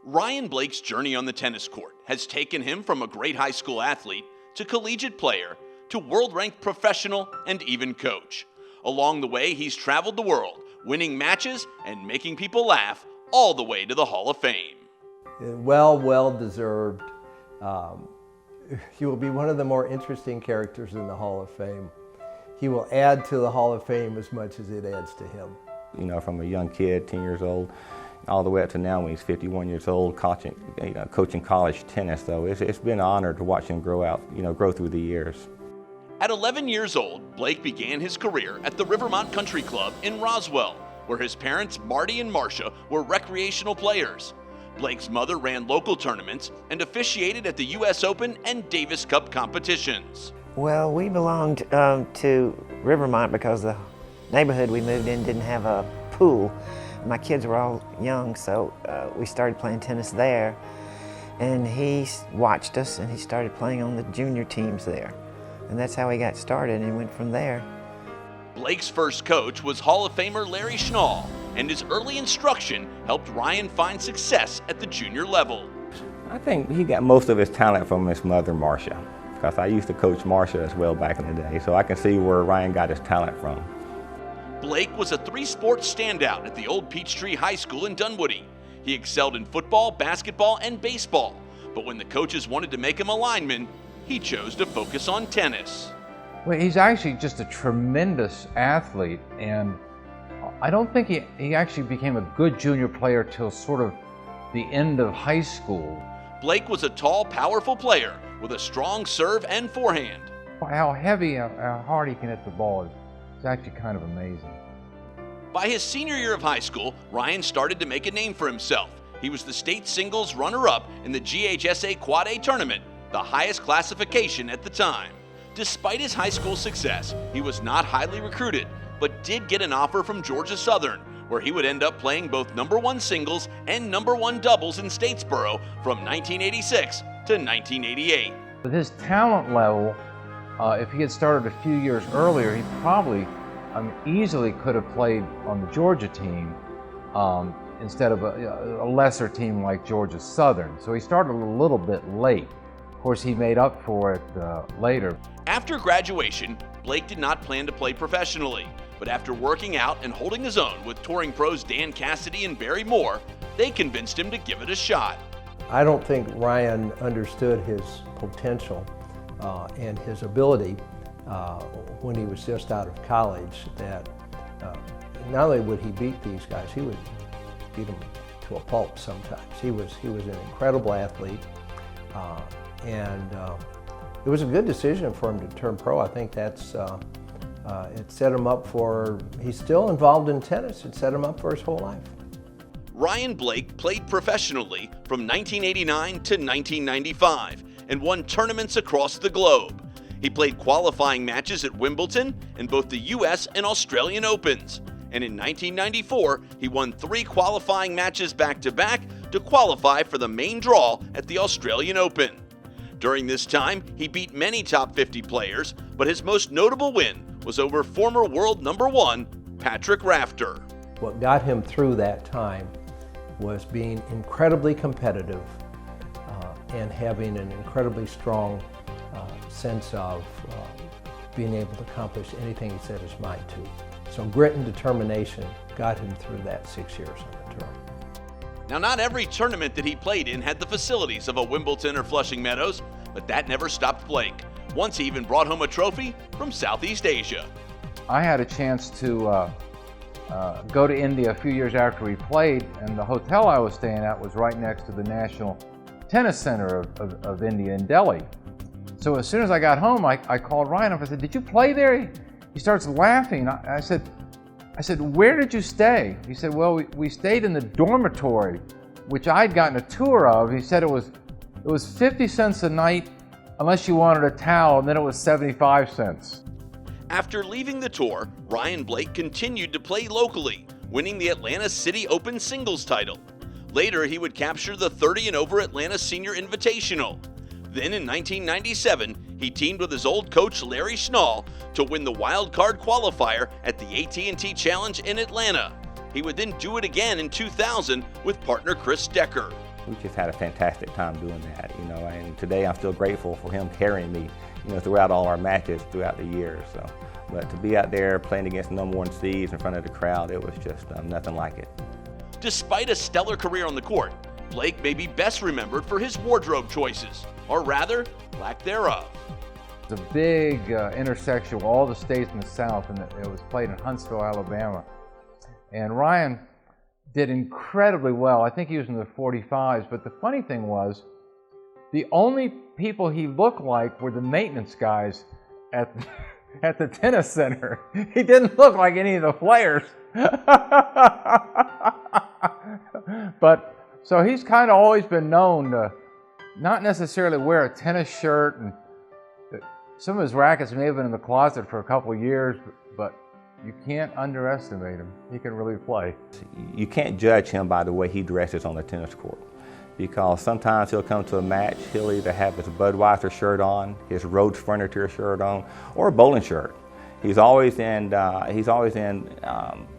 Ryan Blake's journey on the tennis court has taken him from a great high school athlete to collegiate player to world-ranked professional and even coach. Along the way, he's traveled the world, winning matches and making people laugh all the way to the Hall of Fame. Well deserved. He will be one of the more interesting characters in the Hall of Fame. He will add to the Hall of Fame as much as it adds to him. You know, from a young kid, 10 years old, all the way up to now when he's 51 years old, coaching college tennis, though. It's been an honor to watch him grow through the years. At 11 years old, Blake began his career at the Rivermont Country Club in Roswell, where his parents, Marty and Marcia, were recreational players. Blake's mother ran local tournaments and officiated at the U.S. Open and Davis Cup competitions. Well, we belonged to Rivermont because the neighborhood we moved in didn't have a pool. My kids were all young, so we started playing tennis there. And he watched us, and he started playing on the junior teams there. And that's how he got started, and he went from there. Blake's first coach was Hall of Famer Larry Schnall, and his early instruction helped Ryan find success at the junior level. I think he got most of his talent from his mother, Marcia, because I used to coach Marcia as well back in the day, so I can see where Ryan got his talent from. Blake was a three-sport standout at the old Peachtree High School in Dunwoody. He excelled in football, basketball, and baseball, but when the coaches wanted to make him a lineman, he chose to focus on tennis. Well, he's actually just a tremendous athlete, and I don't think he actually became a good junior player till sort of the end of high school. Blake was a tall, powerful player with a strong serve and forehand. How heavy, how hard he can hit the ball is actually kind of amazing. By his senior year of high school, Ryan started to make a name for himself. He was the state singles runner-up in the GHSA Quad A tournament, the highest classification at the time. Despite his high school success, he was not highly recruited, but did get an offer from Georgia Southern, where he would end up playing both #1 singles and #1 doubles in Statesboro from 1986 to 1988. With his talent level, if he had started a few years earlier, he probably easily could have played on the Georgia team instead of a lesser team like Georgia Southern. So he started a little bit late. Of course, he made up for it later. After graduation, Blake did not plan to play professionally, but after working out and holding his own with touring pros Dan Cassidy and Barry Moore, they convinced him to give it a shot. I don't think Ryan understood his potential and his ability when he was just out of college, that not only would he beat these guys, he would beat them to a pulp sometimes. He was an incredible athlete, and it was a good decision for him to turn pro. I think that's it set him up for, he's still involved in tennis, it set him up for his whole life. Ryan Blake played professionally from 1989 to 1995 and won tournaments across the globe. He played qualifying matches at Wimbledon and both the US and Australian Opens. And in 1994, he won 3 qualifying matches back-to-back to qualify for the main draw at the Australian Open. During this time, he beat many top 50 players, but his most notable win was over former world #1, Patrick Rafter. What got him through that time was being incredibly competitive and having an incredibly strong sense of being able to accomplish anything he set his mind to. So grit and determination got him through that 6 years on the tour. Now, not every tournament that he played in had the facilities of a Wimbledon or Flushing Meadows, but that never stopped Blake. Once he even brought home a trophy from Southeast Asia. I had a chance to go to India a few years after he played, and the hotel I was staying at was right next to the National Tennis Center of India in Delhi. So as soon as I got home, I called Ryan up. I said, "Did you play there?" He starts laughing. I said, "Where did you stay?" He said, "Well, we stayed in the dormitory, which I'd gotten a tour of." He said it was 50 cents a night unless you wanted a towel, and then it was 75 cents. After leaving the tour, Ryan Blake continued to play locally, winning the Atlanta City Open singles title. Later, he would capture the 30 and over Atlanta Senior Invitational. Then in 1997, he teamed with his old coach Larry Schnall to win the wild card qualifier at the AT&T Challenge in Atlanta. He would then do it again in 2000 with partner Chris Decker. We just had a fantastic time doing that, and today I'm still grateful for him carrying me, throughout all our matches throughout the years. So, but to be out there playing against the #1 seeds in front of the crowd, it was just nothing like it. Despite a stellar career on the court, Blake may be best remembered for his wardrobe choices, or rather, lack thereof. It's a big intersection with all the states in the South, and it was played in Huntsville, Alabama. And Ryan did incredibly well. I think he was in the 45s, but the funny thing was, the only people he looked like were the maintenance guys at the tennis center. He didn't look like any of the players. But so he's kind of always been known to not necessarily wear a tennis shirt, and some of his rackets may have been in the closet for a couple of years, but you can't underestimate him. He can really play. You can't judge him by the way he dresses on the tennis court, because sometimes he'll come to a match, he'll either have his Budweiser shirt on, his Rhodes Furniture shirt on, or a bowling shirt. He's always in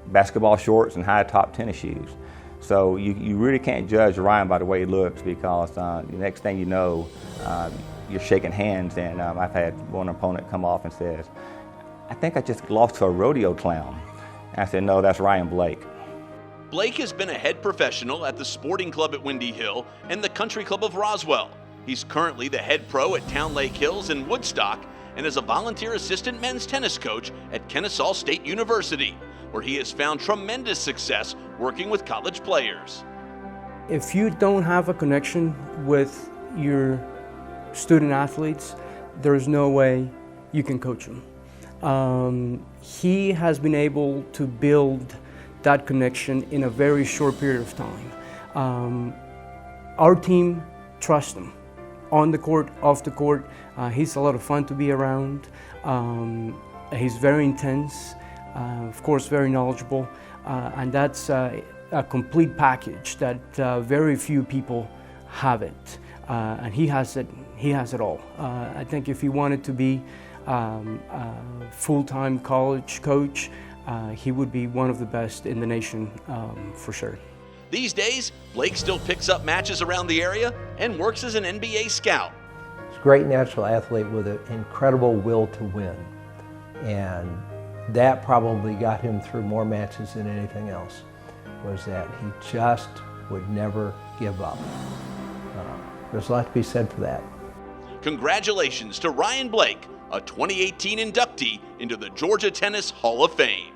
basketball shorts and high-top tennis shoes. So you really can't judge Ryan by the way he looks, because the next thing you know, you're shaking hands, and I've had one opponent come off and says, "I think I just lost to a rodeo clown." And I said, "No, that's Ryan Blake." Blake has been a head professional at the Sporting Club at Windy Hill and the Country Club of Roswell. He's currently the head pro at Town Lake Hills in Woodstock and is a volunteer assistant men's tennis coach at Kennesaw State University, where he has found tremendous success working with college players. If you don't have a connection with your student athletes, there's no way you can coach them. He has been able to build that connection in a very short period of time. Our team trusts him. On the court, off the court, he's a lot of fun to be around. He's very intense, of course very knowledgeable, and that's a complete package that very few people have it. And he has it. He has it all. I think if he wanted to be a full-time college coach, he would be one of the best in the nation for sure. These days, Blake still picks up matches around the area and works as an NBA scout. He's a great natural athlete with an incredible will to win. And that probably got him through more matches than anything else, was that he just would never give up. There's a lot to be said for that. Congratulations to Ryan Blake, a 2018 inductee into the Georgia Tennis Hall of Fame.